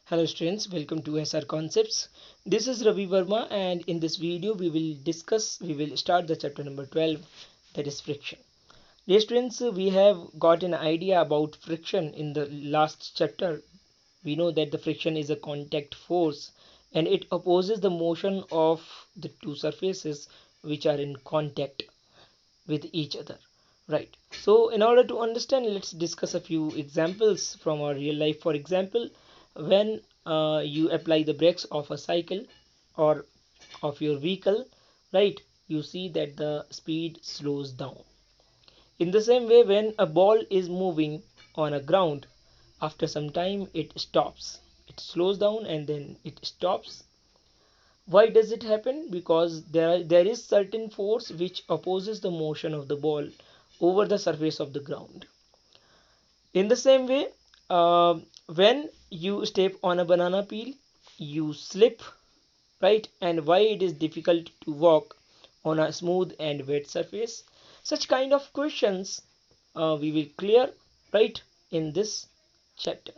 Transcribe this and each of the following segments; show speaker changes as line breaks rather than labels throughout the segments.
Hello students, welcome to SR Concepts. This is Ravi Verma, and in this video we will start the chapter number 12, that is friction. Dear students, we have got an idea about friction in the last chapter. We know that the friction is a contact force and it opposes the motion of the two surfaces which are in contact with each other. Right. So in order to understand, let's discuss a few examples from our real life. For example, when you apply the brakes of a cycle or of your vehicle, right, you see that the speed slows down. In the same way, when a ball is moving on a ground, after some time it stops. It slows down and then it stops. Why does it happen? Because there is certain force which opposes the motion of the ball over the surface of the ground. In the same way, when you step on a banana peel, you slip, right? And why it is difficult to walk on a smooth and wet surface? Such kind of questions we will clear, right, in this chapter.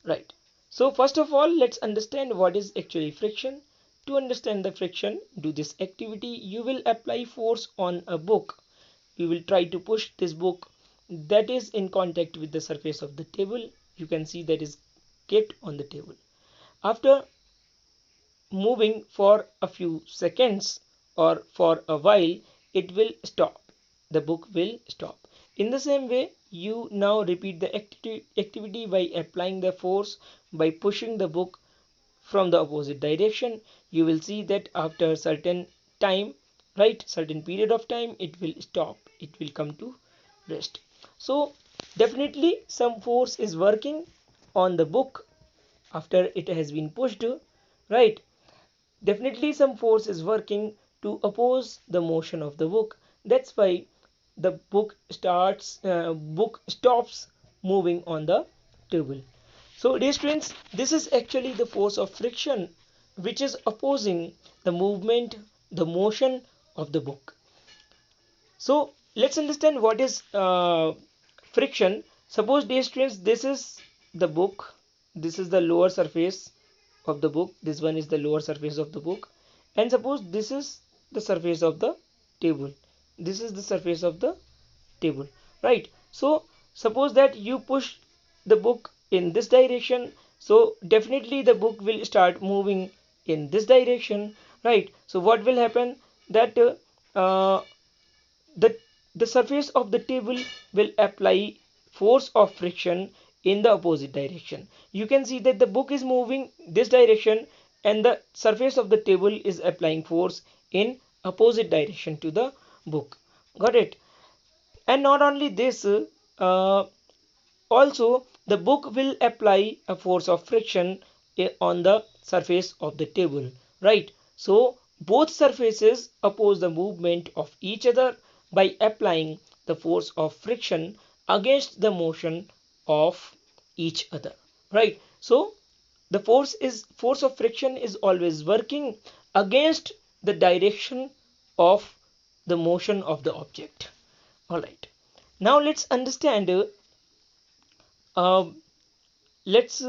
Right. So first of all, let's understand what is actually friction. To understand the friction, do this activity. You will apply force on a book. You will try to push this book that is in contact with the surface of the table. You can see that is kept on the table. After moving for a few seconds or for a while, it will stop. The book will stop. In the same way, you now repeat the activity by applying the force by pushing the book from the opposite direction. You will see that after certain time, right, certain period of time, it will stop. It will come to rest. So definitely some force is working on the book after it has been pushed, right? Definitely some force is working to oppose the motion of the book. That's why the book stops moving on the table. So dear students, this is actually the force of friction which is opposing the movement, the motion of the book. So let's understand what is friction. Suppose dear students, this is the book, this is the lower surface of the book, this one is the lower surface of the book, and suppose this is the surface of the table, this is the surface of the table, right? So suppose that you push the book in this direction, so definitely the book will start moving in this direction, right? So what will happen, that uh, the the surface of the table will apply force of friction in the opposite direction. You can see that the book is moving this direction and the surface of the table is applying force in opposite direction to the book. Got it? And not only this, also the book will apply a force of friction on the surface of the table, right? So both surfaces oppose the movement of each other by applying the force of friction against the motion of each other, right? So the force of friction is always working against the direction of the motion of the object. All right, now let's understand, um, let's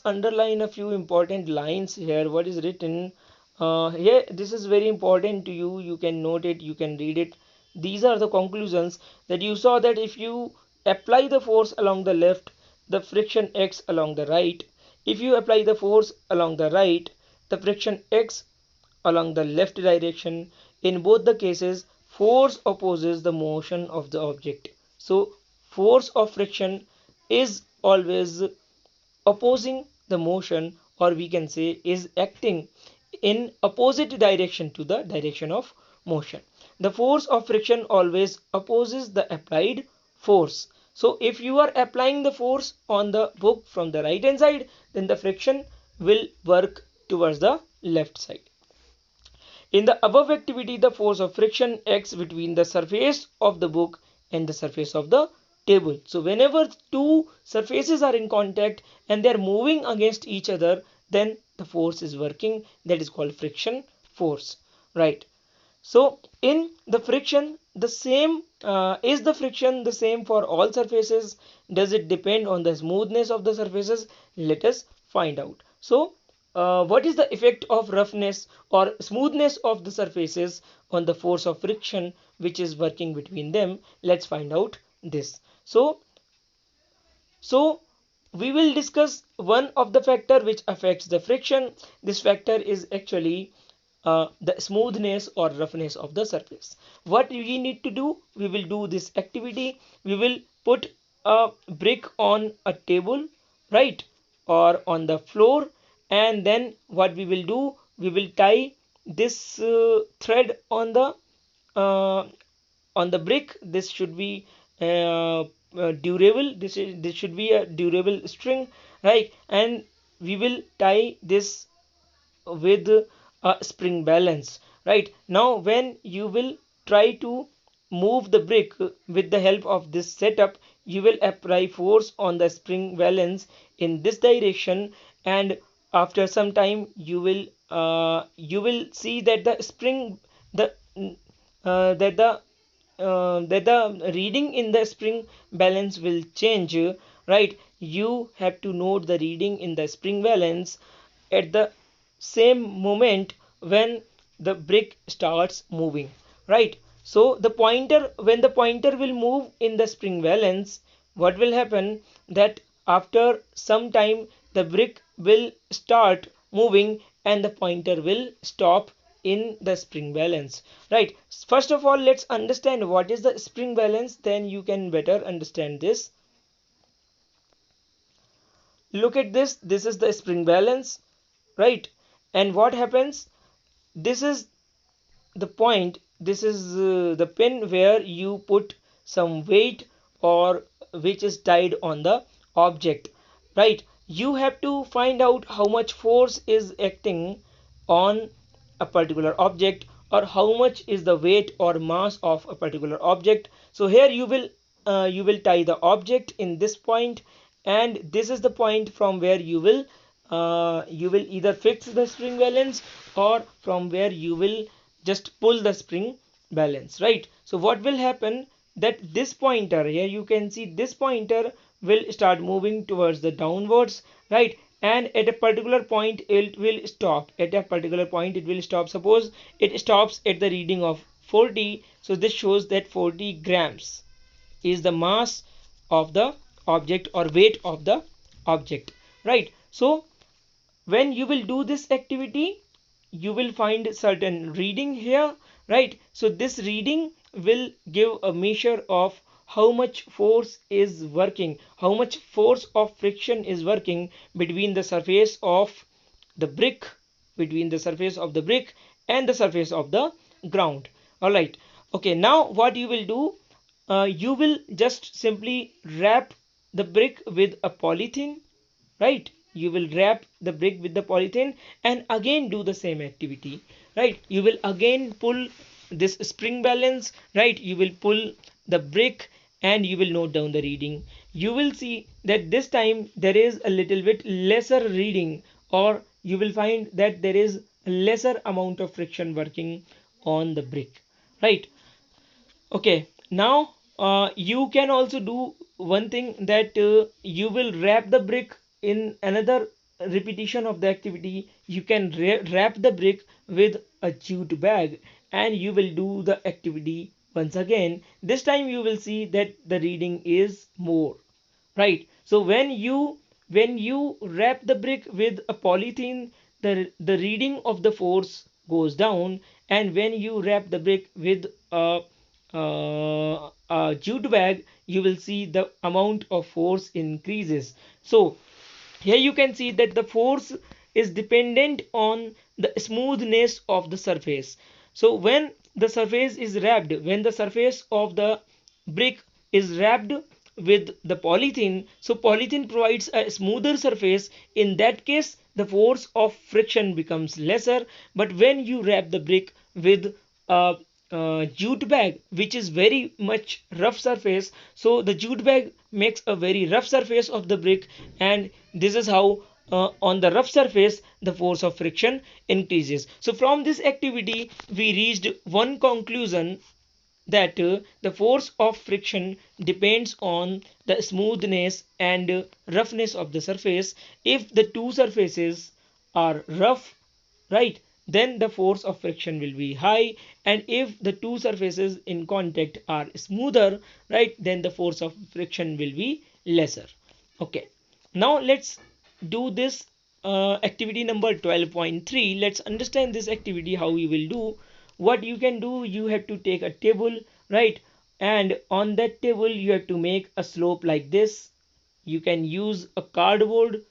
underline a few important lines here. What is written here, this is very important to you. You can note it, you can read it. These are the conclusions that you saw, that if you apply the force along the left, the friction acts along the right. If you apply the force along the right, the friction acts along the left direction. In both the cases, force opposes the motion of the object. So force of friction is always opposing the motion, or we can say is acting in opposite direction to the direction of motion. The force of friction always opposes the applied force. So if you are applying the force on the book from the right hand side, then the friction will work towards the left side. In the above activity, the force of friction acts between the surface of the book and the surface of the table. So whenever two surfaces are in contact and they are moving against each other, then the force is working. That is called friction force, right? So in the friction, the same, is the friction the same for all surfaces? Does it depend on the smoothness of the surfaces? Let us find out. So what is the effect of roughness or smoothness of the surfaces on the force of friction which is working between them? Let's find out this. So we will discuss one of the factor which affects the friction. This factor is actually the smoothness or roughness of the surface. What we need to do, we will do this activity. We will put a brick on a table, right, or on the floor, and then what we will do, we will tie this thread uh, on the brick. This should be durable. This should be a durable string, right? And we will tie this with a spring balance. Right now, when you will try to move the brick with the help of this setup, you will apply force on the spring balance in this direction, and after some time you will see that the spring the that the reading in the spring balance will change, right? You have to note the reading in the spring balance at the same moment when the brick starts moving, right? So the pointer, when the pointer will move in the spring balance, what will happen, that after some time the brick will start moving and the pointer will stop in the spring balance, right? First of all, let's understand what is the spring balance, then you can better understand this. Look at this. This is the spring balance, right? And what happens, this is the point, this is the pin where you put some weight or which is tied on the object, right? You have to find out how much force is acting on a particular object, or how much is the weight or mass of a particular object. So here you will tie the object in this point, and this is the point from where you will either fix the spring balance, or from where you will just pull the spring balance, right? So what will happen, that this pointer here, you can see this pointer will start moving towards the downwards, right? And at a particular point it will stop. At a particular point it will stop. Suppose it stops at the reading of 40. So this shows that 40 grams is the mass of the object or weight of the object, right? So when you will do this activity, you will find certain reading here, right? So this reading will give a measure of how much force is working, how much force of friction is working between the surface of the brick, between the surface of the brick and the surface of the ground. All right, okay, now what you will do, you will just simply wrap the brick with a polythene, right? You will wrap the brick with the polythene and again do the same activity, right? You will again pull this spring balance, right? You will pull the brick and you will note down the reading. You will see that this time there is a little bit lesser reading, or you will find that there is a lesser amount of friction working on the brick, right? Okay, now you can also do one thing, that you will wrap the brick in another repetition of the activity. You can wrap the brick with a jute bag and you will do the activity once again. This time you will see that the reading is more, right? So when you wrap the brick with a polythene, the reading of the force goes down, and when you wrap the brick with a jute bag, you will see the amount of force increases. So here you can see that the force is dependent on the smoothness of the surface. So when the surface is wrapped, when the surface of the brick is wrapped with the polythene, so polythene provides a smoother surface. In that case the force of friction becomes lesser. But when you wrap the brick with a jute bag which is very much rough surface, so the jute bag makes a very rough surface of the brick, and this is how on the rough surface the force of friction increases. So from this activity we reached one conclusion, that the force of friction depends on the smoothness and roughness of the surface. If the two surfaces are rough, right, then the force of friction will be high, and if the two surfaces in contact are smoother, right, then the force of friction will be lesser. Okay, now let's do this activity number 12.3. Let's understand this activity, how you will do. What you can do, you have to take a table, right, and on that table you have to make a slope like this. You can use a cardboard,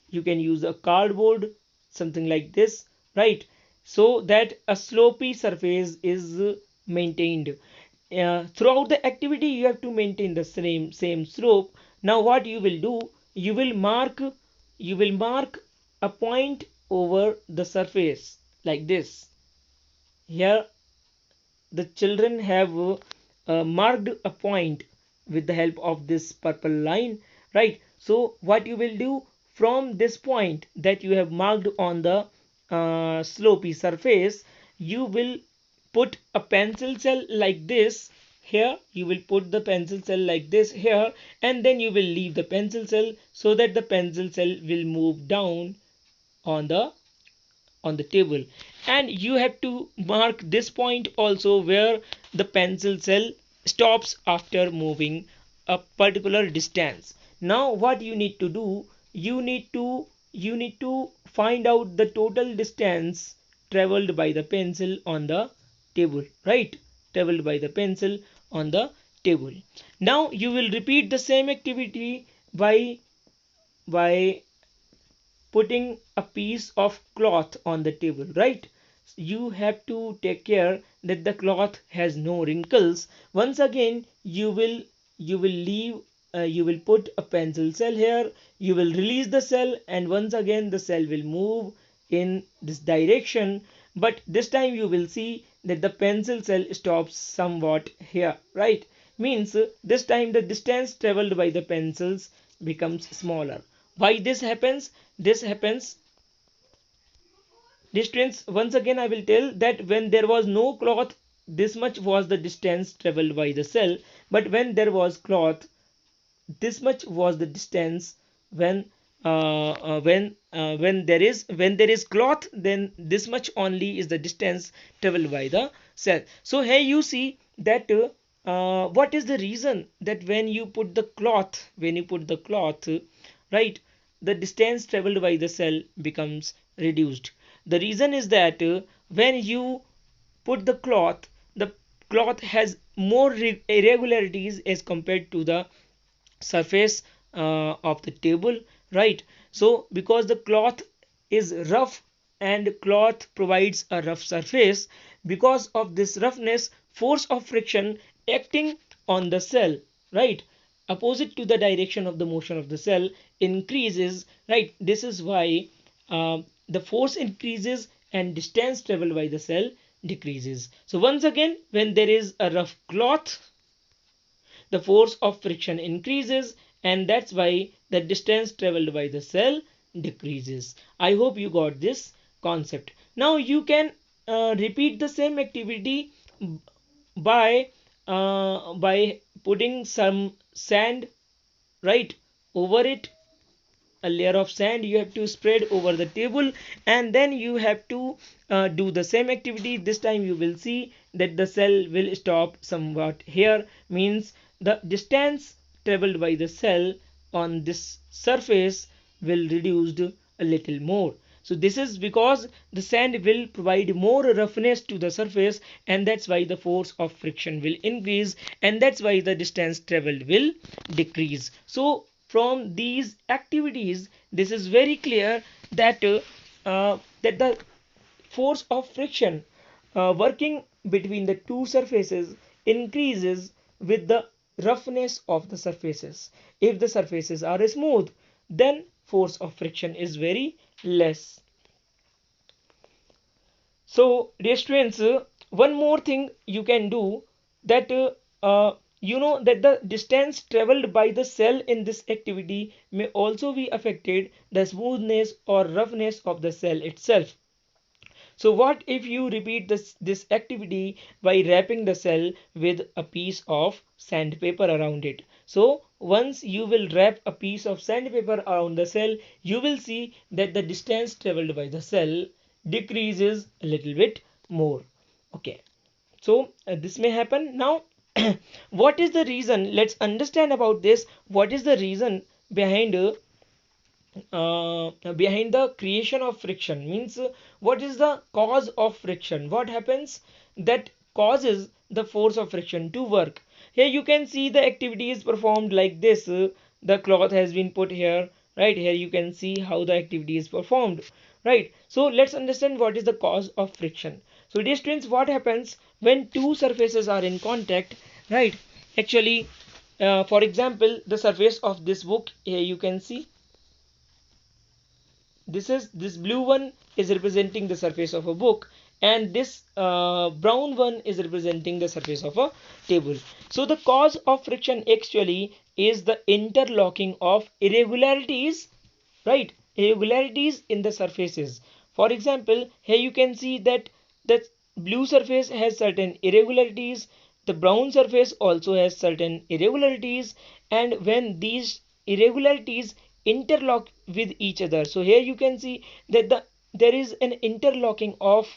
you can use a cardboard, something like this, right, so that a slopy surface is maintained. Throughout the activity you have to maintain the same slope. Now what you will do, you will mark a point over the surface like this. Here the children have marked a point with the help of this purple line, right? So what you will do, from this point that you have marked on the slopy surface, you will put a pencil cell like this here. You will put the pencil cell like this here, and then you will leave the pencil cell so that the pencil cell will move down on the table. And you have to mark this point also, where the pencil cell stops after moving a particular distance. Now what you need to do, you need to find out the total distance traveled by the pencil on the table, right, traveled by the pencil on the table. Now you will repeat the same activity by putting a piece of cloth on the table, right? You have to take care that the cloth has no wrinkles. Once again you will put a pencil cell here, you will release the cell, and once again the cell will move in this direction. But this time you will see that the pencil cell stops somewhat here, right? Means this time the distance traveled by the pencils becomes smaller. Why this happens? This happens, distance, once again I will tell that when there was no cloth, this much was the distance traveled by the cell. But when there was cloth, this much was the distance. When there is cloth, then this much only is the distance traveled by the cell. So here you see that what is the reason that when you put the cloth, right, the distance traveled by the cell becomes reduced. The reason is that when you put the cloth has more irregularities as compared to the surface of the table, right? So because the cloth is rough and cloth provides a rough surface, because of this roughness, force of friction acting on the cell, right, opposite to the direction of the motion of the cell, increases, right? This is why the force increases and distance traveled by the cell decreases. So once again, when there is a rough cloth, the force of friction increases, and that's why the distance traveled by the cell decreases. I hope you got this concept. Now you can repeat the same activity by putting some sand, right, over it. A layer of sand you have to spread over the table, and then you have to do the same activity. This time you will see that the cell will stop somewhat here. Means the distance traveled by the cell on this surface will reduced a little more. So this is because the sand will provide more roughness to the surface, and that's why the force of friction will increase, and that's why the distance traveled will decrease. So from these activities, this is very clear that that the force of friction working between the two surfaces increases with the roughness of the surfaces. If the surfaces are smooth, then force of friction is very less. So dear students, one more thing you can do, that you know that the distance traveled by the cell in this activity may also be affected the smoothness or roughness of the cell itself. So what if you repeat this activity by wrapping the cell with a piece of sandpaper around it? So once you will wrap a piece of sandpaper around the cell, you will see that the distance traveled by the cell decreases a little bit more. Okay, so this may happen. Now what is the reason? Let's understand about this. What is the reason behind behind the creation of friction? Means what is the cause of friction? What happens that causes the force of friction to work? Here you can see the activity is performed like this. The cloth has been put here, right? Here you can see how the activity is performed, right? So let's understand what is the cause of friction. So dear students, what happens when two surfaces are in contact, right? Actually, for example, the surface of this book, here you can see this blue one is representing the surface of a book, and this brown one is representing the surface of a table. So the cause of friction actually is the interlocking of irregularities, right? Irregularities in the surfaces. For example, here you can see that the blue surface has certain irregularities, the brown surface also has certain irregularities, and when these irregularities interlock with each other, so here you can see that there is an interlocking of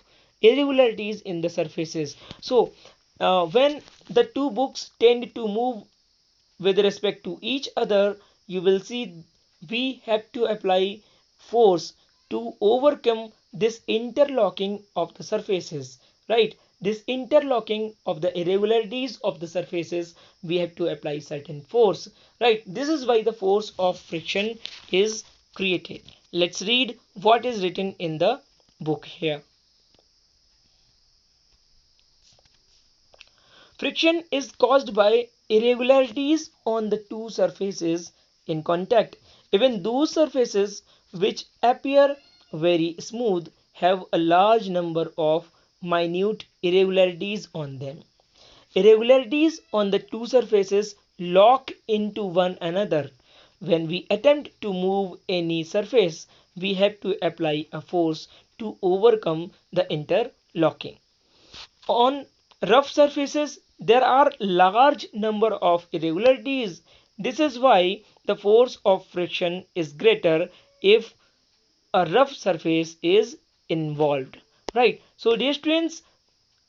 irregularities in the surfaces. So when the two books tend to move with respect to each other, you will see we have to apply force to overcome this interlocking of the surfaces, right? This interlocking of the irregularities of the surfaces, we have to apply certain force, right? This is why the force of friction is created. Let's read what is written in the book here. Friction is caused by irregularities on the two surfaces in contact. Even those surfaces which appear very smooth have a large number of minute irregularities on them. Irregularities on the two surfaces lock into one another. When we attempt to move any surface, we have to apply a force to overcome the interlocking. On rough surfaces, there are large number of irregularities. This is why the force of friction is greater if a rough surface is involved, right? So dear students,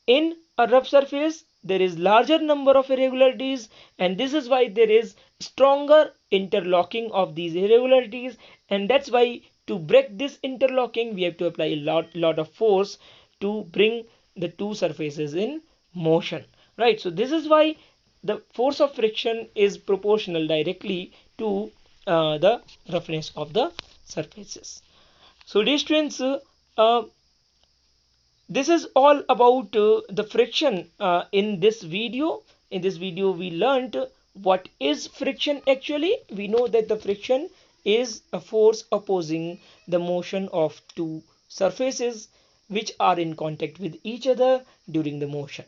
in a rough surface there is larger number of irregularities, and this is why there is stronger interlocking of these irregularities, and that's why to break this interlocking we have to apply a lot of force to bring the two surfaces in motion, right? So this is why the force of friction is proportional directly to the roughness of the surfaces. So dear students, uh, this is all about the friction. In this video, we learned what is friction. Actually, we know that the friction is a force opposing the motion of two surfaces which are in contact with each other during the motion.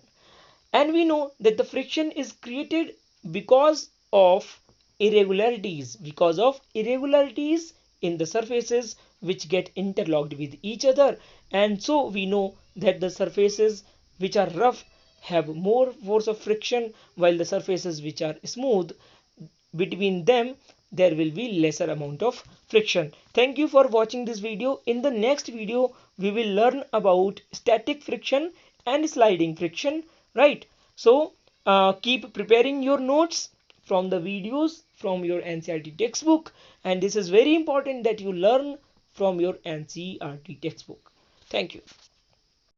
And we know that the friction is created because of irregularities in the surfaces which get interlocked with each other. And so we know that the surfaces which are rough have more force of friction, while the surfaces which are smooth, between them there will be lesser amount of friction. Thank you for watching this video. In the next video we will learn about static friction and sliding friction, right? So keep preparing your notes from the videos from your NCERT textbook, and this is very important that you learn from your NCERT textbook. Thank you.